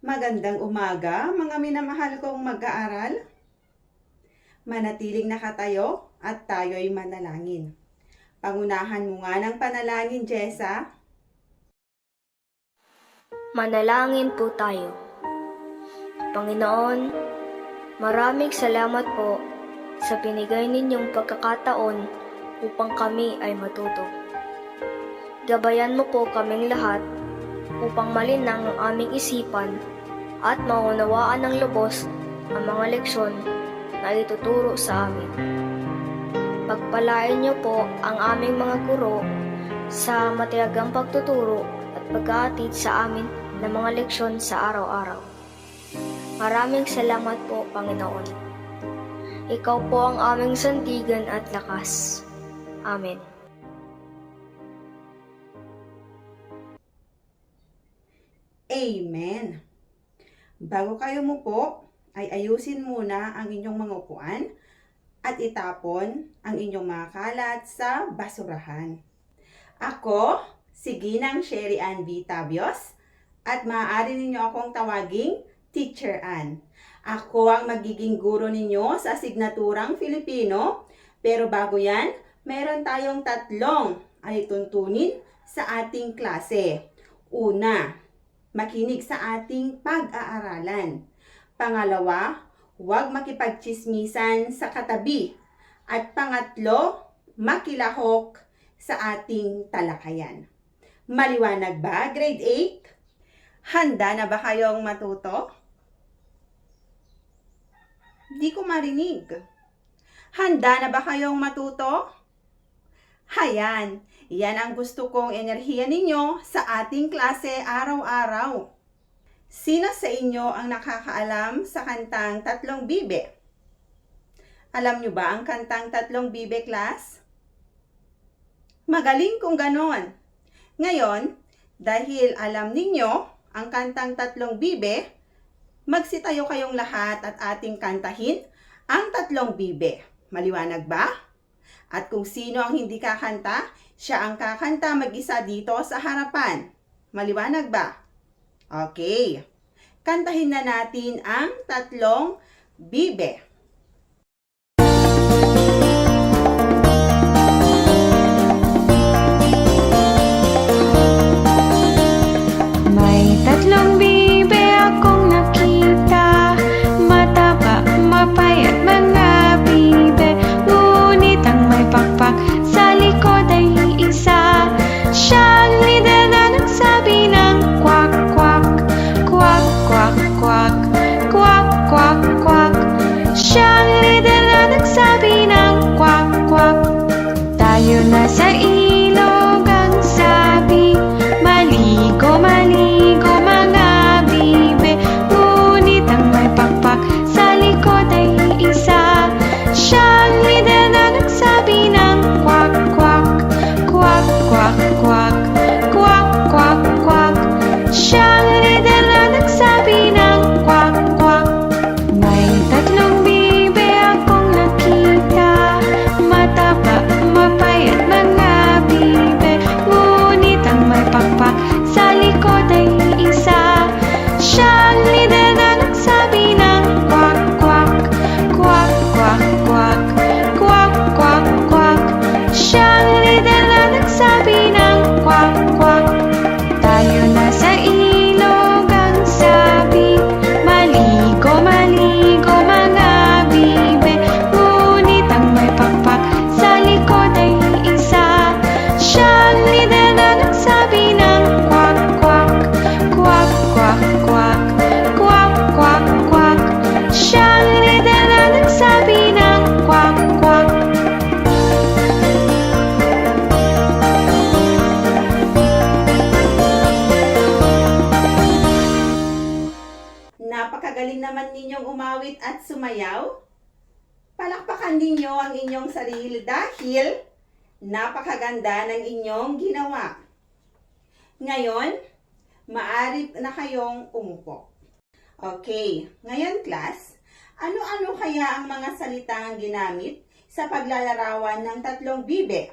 Magandang umaga, mga minamahal kong mag-aaral. Manatiling nakatayo at tayo'y manalangin. Pangunahan mo nga ng panalangin, Jessa. Manalangin po tayo. Panginoon, maraming salamat po sa binigay ninyong pagkakataon upang kami ay matuto. Gabayan mo po kaming lahat upang malinang ang aming isipan at maunawaan ng lubos ang mga leksyon na ituturo sa amin. Pagpalain niyo po ang aming mga guro sa matiyagang pagtuturo at pag-aatid sa amin ng mga leksyon sa araw-araw. Maraming salamat po, Panginoon. Ikaw po ang aming sandigan at lakas. Amen. Amen. Bago kayo mupo, ay ayusin muna ang inyong mga upuan at itapon ang inyong mga kalat sa basurahan. Ako, si Ginang Sherry Ann B. Tabios, at maaari ninyo akong tawaging Teacher Ann. Ako ang magiging guro ninyo sa asignaturang Filipino, pero bago yan, meron tayong tatlong ay tuntunin sa ating klase. Una, makinig sa ating pag-aaralan. Pangalawa, huwag makipagtsismisan sa katabi. At pangatlo, makilahok sa ating talakayan. Maliwanag ba, grade 8? Handa na ba kayong matuto? Di ko marinig. Handa na ba kayong matuto? Hayan, yan ang gusto kong enerhiya ninyo sa ating klase araw-araw. Sino sa inyo ang nakakaalam sa kantang Tatlong Bibe? Alam nyo ba ang kantang Tatlong Bibe, class? Magaling kung ganon. Ngayon, dahil alam ninyo ang kantang Tatlong Bibe, magsitayo kayong lahat at ating kantahin ang Tatlong Bibe. Maliwanag ba? At kung sino ang hindi kakanta, siya ang kakanta mag-isa dito sa harapan. Maliwanag ba? Okay. Kantahin na natin ang Tatlong Bibe. May tatlong bibe akong nakita, mataba, mapayat mga bibe, ngunit ang may pakpak sa likod ay isa. Siyang lider na nagsabi ng kwak, kwak, kwak, kwak, kwak, kwak, kwak, kwak. Siyang lider na nagsabi ng kwak, kwak. Tayo na sa ilog ang sabi, maligo, maligo mga bibe, ngunit ang may pakpak sa likod ay isa. Siyang lider na nagsabi ng kwak, kwak, kwak, kwak, kwak, kwak, kwak, kwak. Siyang lider na nagsabi ng kwak, kwak. May tatlong bibe akong nakita, mataba, mapayat mga bibe, ngunit ang may pakpak sa likod ay isa. Siyang lider na nagsabi ng kwak, kwak, kwak, kwak, kwak, kwak, kwak, kwak. Siyang lider na nagsabi ng kwak, kwak. Tayo na sa ilog ang sabi, maligo, maligo mga bibe, ngunit ang may pakpak sa likod ay isa. Siyang lider na nagsabi ng kwak, kwak, kwak, kwak, kwak, kwak, kwak, kwak. Siyang lider na nagsabi ng kwak, kwak. Napakagaling naman ninyong umawit at sumayaw. Palakpakan ninyo ang inyong sarili dahil napakaganda ng inyong ginawa. Ngayon, maaari na kayong umupo. Okay, ngayon class, ano-ano kaya ang mga salitang ginamit sa paglalarawan ng Tatlong Bibe?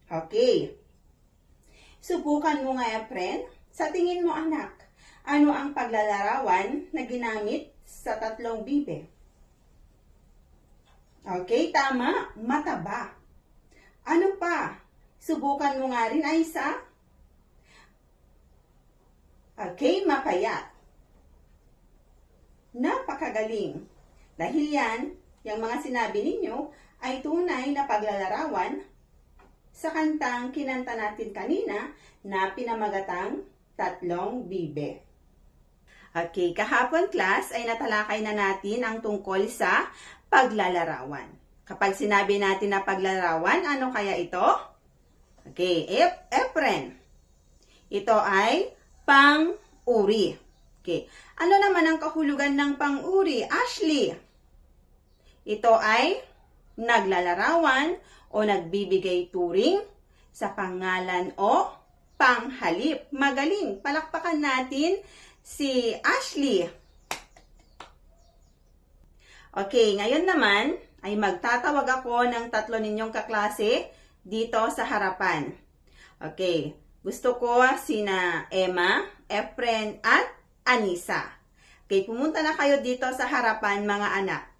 Okay. Subukan mo nga, friend. Sa tingin mo, anak, Ano ang paglalarawan na ginamit sa tatlong bibe? Okay, tama. Mataba. Ano pa? Subukan mo nga rin, Aisa. Okay, mapayat. Napakagaling. Dahil yan, yung mga sinabi ninyo ay tunay na paglalarawan sa kantang kinanta natin kanina na pinamagatang Tatlong Bibe. Okay, kahapon class ay natalakay na natin ang tungkol sa paglalarawan. Kapag sinabi natin na paglalarawan, ano kaya ito? Okay, Efren. Ito ay pang-uri. Okay, ano naman ang kahulugan ng pang-uri? Ashley. Ito ay naglalarawan o nagbibigay turing sa pangalan o panghalip. Magaling. Palakpakan natin si Ashley. Okay, ngayon naman ay magtatawag ako ng tatlo ninyong kaklase dito sa harapan. Okay, gusto ko sina Emma, Efren at Anisa. Okay, pumunta na kayo dito sa harapan mga anak.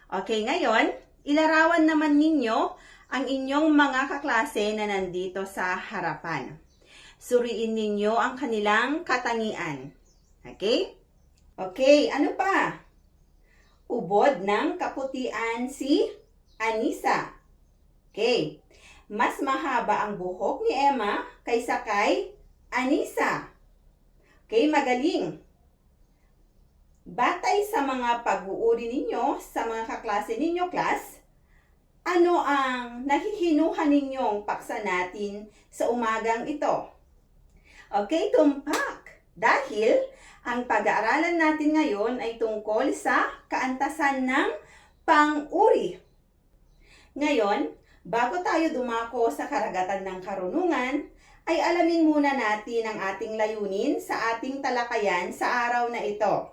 Okay, ngayon, ilarawan naman ninyo ang inyong mga kaklase na nandito sa harapan. Suriin ninyo ang kanilang katangian. Okay? Okay, ano pa? Ubod ng kaputian si Anisa. Okay. Mas mahaba ang buhok ni Emma kaysa kay Anisa. Okay, magaling. Batay sa mga pag-uuri ninyo, sa mga kaklase ninyo, class, ano ang nahihinuhan ninyong paksa natin sa umagang ito? Okay, tumpak. Dahil ang pag-aaralan natin ngayon ay tungkol sa kaantasan ng pang-uri. Ngayon, bago tayo dumako sa karagatan ng karunungan, ay alamin muna natin ang ating layunin sa ating talakayan sa araw na ito.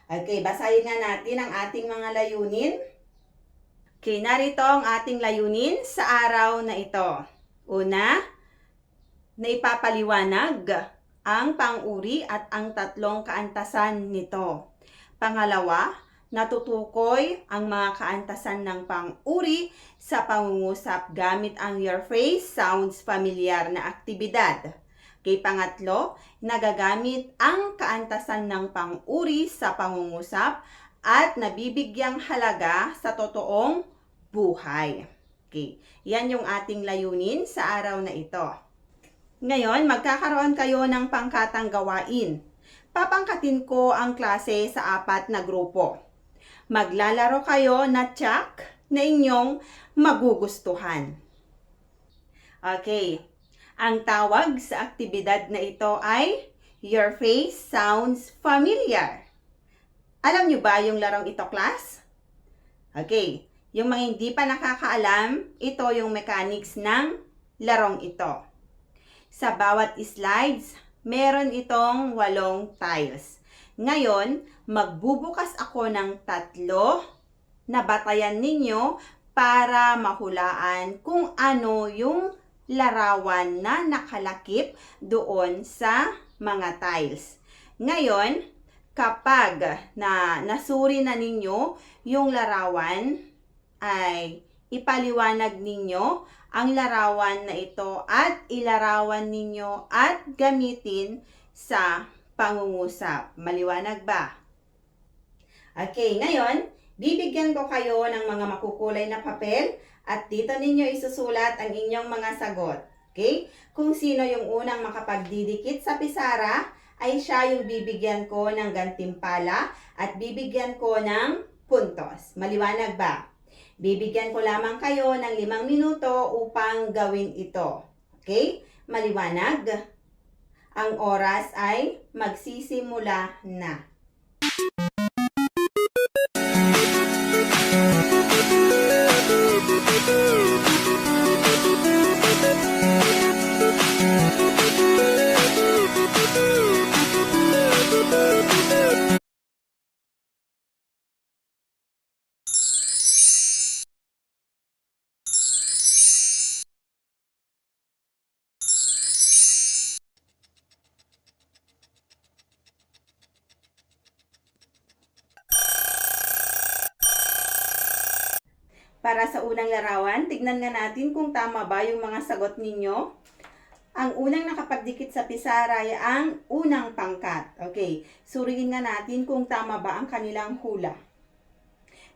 Okay, basahin nga natin ang ating mga layunin. Okay, narito ang ating layunin sa araw na ito. Una, na ipapaliwanag ang pang-uri at ang tatlong kaantasan nito. Pangalawa, natutukoy ang mga kaantasan ng pang-uri sa pangungusap gamit ang your phrase sounds familiar na aktibidad. Okay, pangatlo, nagagamit ang kaantasan ng pang-uri sa pangungusap at nabibigyang halaga sa totoong buhay. Okay, yan yung ating layunin sa araw na ito. Ngayon, magkakaroon kayo ng pangkatang gawain. Papangkatin ko ang klase sa 4 na grupo. Maglalaro kayo na tsak na inyong magugustuhan. Okay, ang tawag sa aktibidad na ito ay Your Face Sounds Familiar. Alam nyo ba yung larong ito, class? Okay, yung mga hindi pa nakakaalam, ito yung mechanics ng larong ito. Sa bawat slides, meron itong 8 tiles. Ngayon, magbubukas ako ng 3 na batayan ninyo para mahulaan kung ano yung larawan na nakalakip doon sa mga tiles. Ngayon, kapag nasuri na ninyo yung larawan, ay ipaliwanag ninyo ang larawan na ito at ilarawan ninyo at gamitin sa pangungusap. Maliwanag ba? Okay, ngayon, bibigyan ko kayo ng mga makukulay na papel at dito ninyo isusulat ang inyong mga sagot. Okay? Kung sino yung unang makapagdidikit sa pisara, ay siya yung bibigyan ko ng gantimpala at bibigyan ko ng puntos. Maliwanag ba? Bibigyan ko lamang kayo ng 5 minuto upang gawin ito. Okay? Maliwanag? Ang oras ay magsisimula na. Para sa unang larawan, tignan nga natin kung tama ba yung mga sagot ninyo. Ang unang nakapagdikit sa pisara ay ang unang pangkat. Okay, suriin nga natin kung tama ba ang kanilang hula.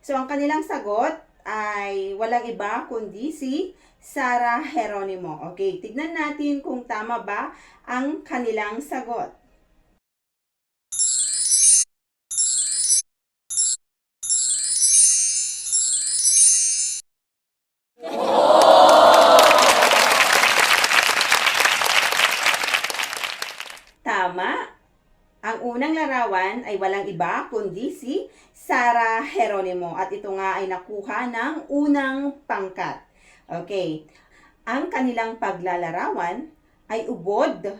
So, ang kanilang sagot ay walang iba kundi si Sarah Geronimo. Okay, tignan natin kung tama ba ang kanilang sagot. Tama. Ang unang larawan ay walang iba kundi si Sarah Geronimo at ito nga ay nakuha ng unang pangkat. Okay. Ang kanilang paglalarawan ay ubod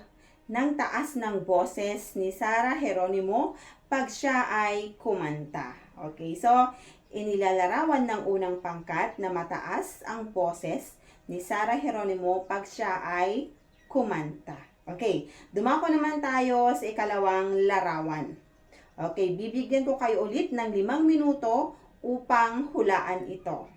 ng taas ng boses ni Sarah Geronimo pag siya ay kumanta. Okay, so inilalarawan ng unang pangkat na mataas ang boses ni Sarah Geronimo pag siya ay kumanta. Okay, dumako naman tayo sa ikalawang larawan. Okay, bibigyan ko kayo ulit ng 5 minuto upang hulaan ito.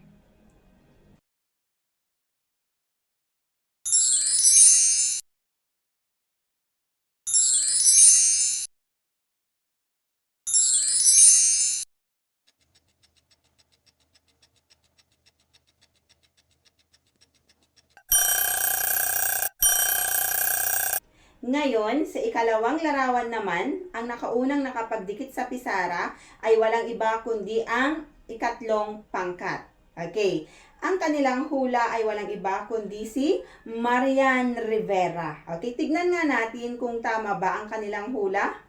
Ngayon, sa ikalawang larawan naman, ang nakaunang nakapagdikit sa pisara ay walang iba kundi ang ikatlong pangkat. Okay. Ang kanilang hula ay walang iba kundi si Marian Rivera. Okay, tignan nga natin kung tama ba ang kanilang hula.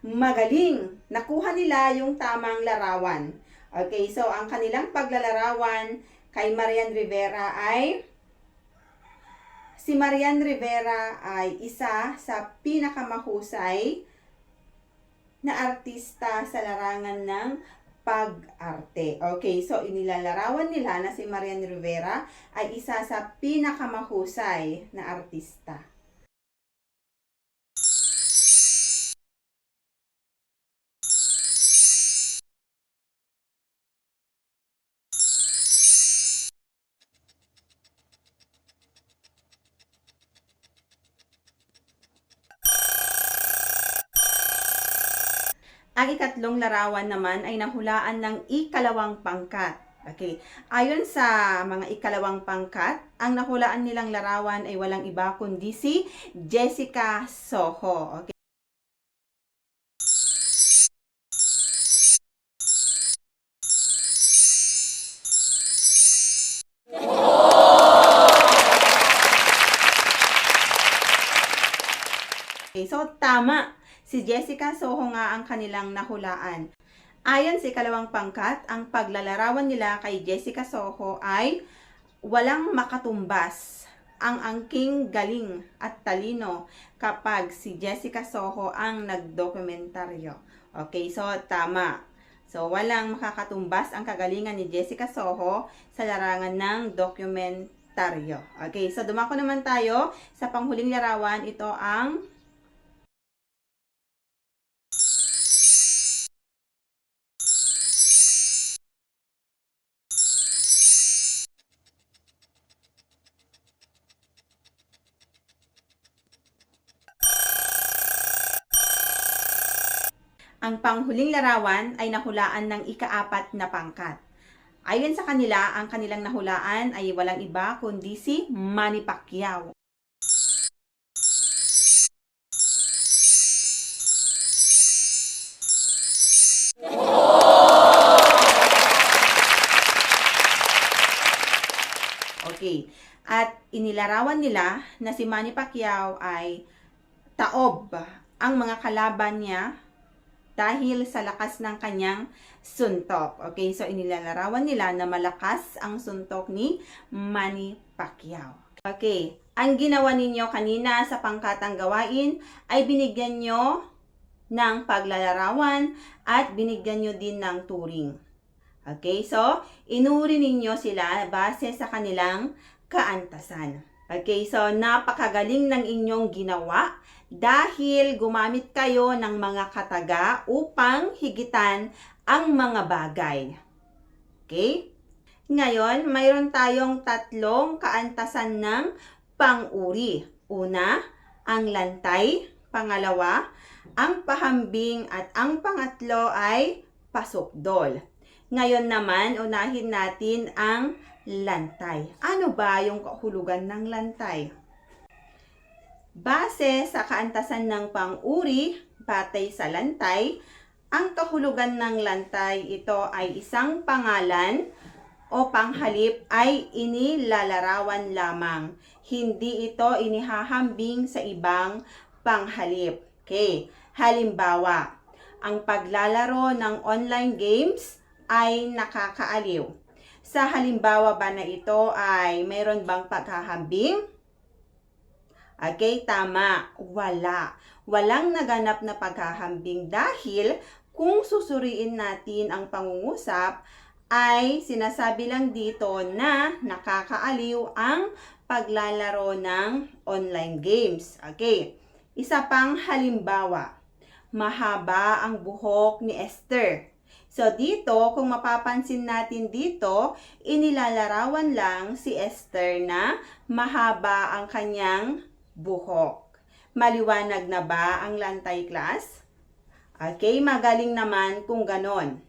Magaling! Nakuha nila yung tamang larawan. Okay, so ang kanilang paglalarawan kay Marian Rivera ay si Marian Rivera ay isa sa pinakamahusay na artista sa larangan ng pag-arte. Okay, so inilalarawan nila na si Marian Rivera ay isa sa pinakamahusay na artista. Ang ikatlong larawan naman ay nahulaan ng ikalawang pangkat. Okay. Ayon sa mga ikalawang pangkat, ang nahulaan nilang larawan ay walang iba kundi si Jessica Soho. Okay. Okay, so tama. Si Jessica Soho nga ang kanilang nahulaan. Ayon sa ikalawang pangkat, ang paglalarawan nila kay Jessica Soho ay walang makatumbas. Ang angking galing at talino kapag si Jessica Soho ang nagdokumentaryo. Okay, so tama. So walang makakatumbas ang kagalingan ni Jessica Soho sa larangan ng dokumentaryo. Okay, so dumako naman tayo sa panghuling larawan. Ito ang ang panghuling larawan ay nahulaan ng ika-4 na pangkat. Ayon sa kanila, ang kanilang nahulaan ay walang iba kundi si Manny Pacquiao. Okay. At inilarawan nila na si Manny Pacquiao ay taob ang mga kalaban niya dahil sa lakas ng kanyang suntok. Okay, so inilalarawan nila na malakas ang suntok ni Manny Pacquiao. Okay, ang ginawa ninyo kanina sa pangkatang gawain ay binigyan nyo ng paglalarawan at binigyan nyo din ng turing. Okay, so inuri ninyo sila base sa kanilang kaantasan. Okay, so napakagaling ng inyong ginawa dahil gumamit kayo ng mga kataga upang higitan ang mga bagay. Okay? Ngayon, mayroon tayong tatlong kaantasan ng pang-uri. Una, ang lantay. Pangalawa, ang pahambing. At ang pangatlo ay pasukdol. Ngayon naman, unahin natin ang lantay. Ano ba yung kahulugan ng lantay? Base sa kaantasan ng pang-uri, batay sa lantay, ang kahulugan ng lantay ito ay isang pangalan o panghalip ay inilalarawan lamang. Hindi ito inihahambing sa ibang panghalip. Okay. Halimbawa, ang paglalaro ng online games ay nakakaaliw. Sa halimbawa ba na ito ay mayroon bang paghahambing? Okay, tama. Wala. Walang naganap na paghahambing dahil kung susuriin natin ang pangungusap, ay sinasabi lang dito na nakakaaliw ang paglalaro ng online games. Okay. Isa pang halimbawa, mahaba ang buhok ni Esther. So dito, kung mapapansin natin dito, inilalarawan lang si Esther na mahaba ang kanyang buhok. Maliwanag na ba ang lantay, class? Okay, magaling naman kung ganon.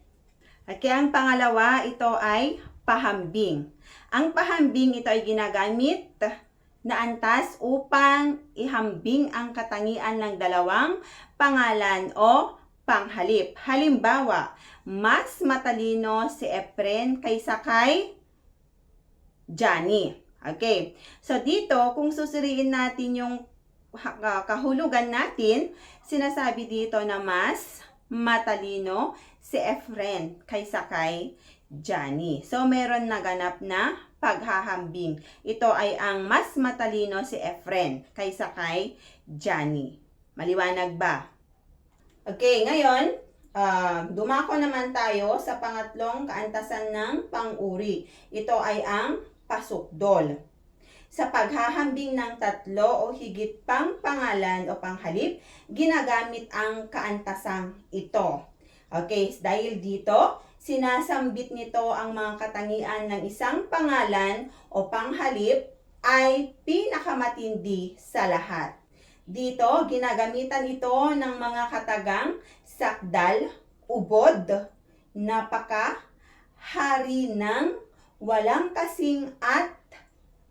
Okay, ang pangalawa, ito ay pahambing. Ang pahambing, ito ay ginagamit na antas upang ihambing ang katangian ng dalawang pangalan o panghalip. Halimbawa, mas matalino si Efren kaysa kay Johnny. Okay, so dito, kung susuriin natin yung kahulugan natin, sinasabi dito na mas matalino si Efren kaysa kay Johnny. So, meron naganap na paghahambing. Ito ay ang mas matalino si Efren kaysa kay Johnny. Maliwanag ba? Okay, ngayon, dumako naman tayo sa pangatlong kaantasan ng pang-uri. Ito ay ang pasukdol. Sa paghahambing ng tatlo o higit pang pangalan o panghalip, ginagamit ang kaantasang ito. Okay, dahil dito, sinasambit nito ang mga katangian ng isang pangalan o panghalip ay pinakamatindi sa lahat. Dito, ginagamitan ito ng mga katagang sakdal, ubod, napaka, hari ng walang kasing at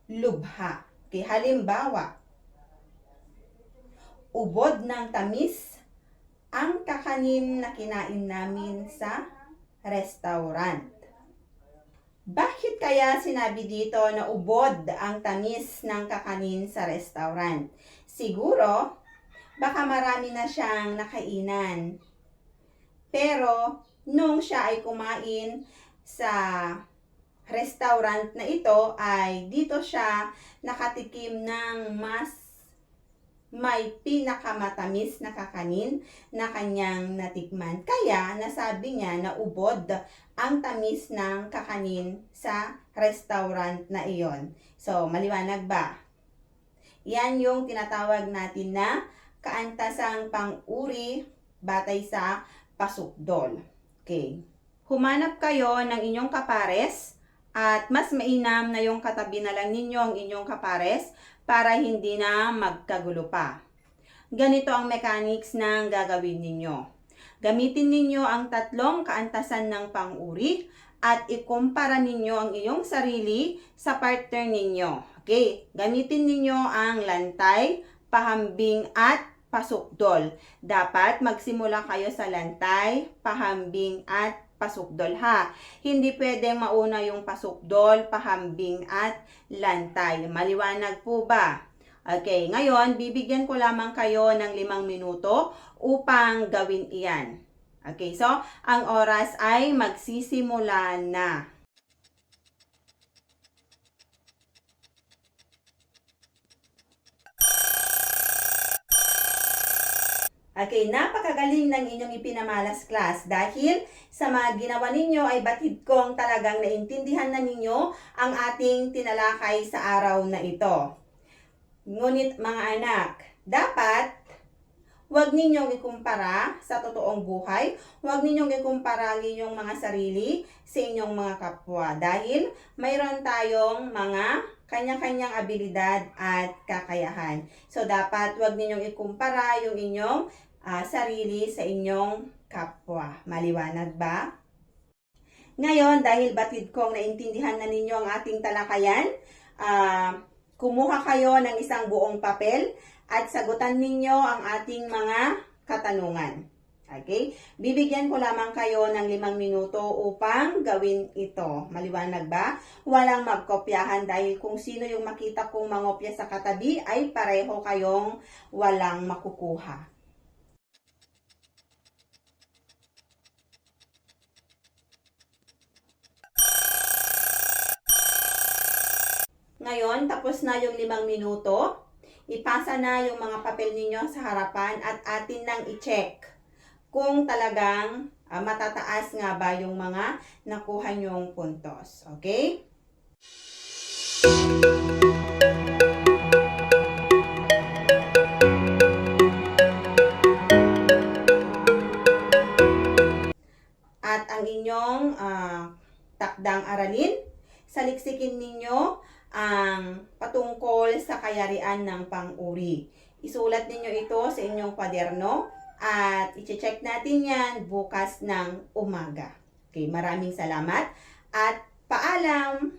lubha. Okay, halimbawa, ubod ng tamis ang kakanin na kinain namin sa restaurant. Bakit kaya sinabi dito na ubod ang tamis ng kakanin sa restaurant? Siguro, baka marami na siyang nakainan. Pero, nung siya ay kumain sa restaurant na ito, ay dito siya nakatikim ng mas may pinakamatamis na kakanin na kanyang natikman. Kaya, nasabi niya na ubod ang tamis ng kakanin sa restaurant na iyon. So, maliwanag ba? Yan yung tinatawag natin na kaantasang pang-uri batay sa pasukdol. Okay. Humanap kayo ng inyong kapares at mas mainam na yung katabi na lang ninyo ang inyong kapares para hindi na magkagulo pa. Ganito ang mechanics ng gagawin ninyo. Gamitin ninyo ang tatlong kaantasan ng pang-uri at ikumpara ninyo ang iyong sarili sa partner ninyo. Okay, gamitin ninyo ang lantay, pahambing at pasukdol. Dapat magsimula kayo sa lantay, pahambing at pasukdol ha. Hindi pwedeng mauna yung pasukdol, pahambing at lantay. Maliwanag po ba? Okay, ngayon bibigyan ko lamang kayo ng 5 minuto upang gawin iyan. Okay, so ang oras ay magsisimula na. Okay, napakagaling ng inyong ipinamalas class dahil sa mga ginawa ninyo ay batid kong talagang naintindihan na ninyo ang ating tinalakay sa araw na ito. Ngunit mga anak, dapat huwag ninyong ikumpara sa totoong buhay, huwag ninyong ikumpara ang inyong mga sarili sa inyong mga kapwa dahil mayroon tayong mga kanya-kanyang abilidad at kakayahan. So, dapat huwag ninyong ikumpara yung inyong sarili sa inyong kapwa. Maliwanag ba? Ngayon, dahil batid kong naintindihan na ninyo ang ating talakayan, kumuha kayo ng isang buong papel at sagutan ninyo ang ating mga katanungan. Okay? Bibigyan ko lamang kayo ng 5 minuto upang gawin ito. Maliwanag ba? Walang magkopyahan dahil kung sino yung makita kong mangopya sa katabi ay pareho kayong walang makukuha. Ngayon, tapos na yung 5 minuto. Ipasa na yung mga papel ninyo sa harapan at atin nang i-check kung talagang matataas nga ba yung mga nakuha nyong puntos. Okay? At ang inyong takdang aralin, saliksikin ninyo ang patungkol sa kayarian ng pang-uri. Isulat ninyo ito sa inyong kwaderno at i-check natin yan bukas ng umaga. Okay, maraming salamat at paalam!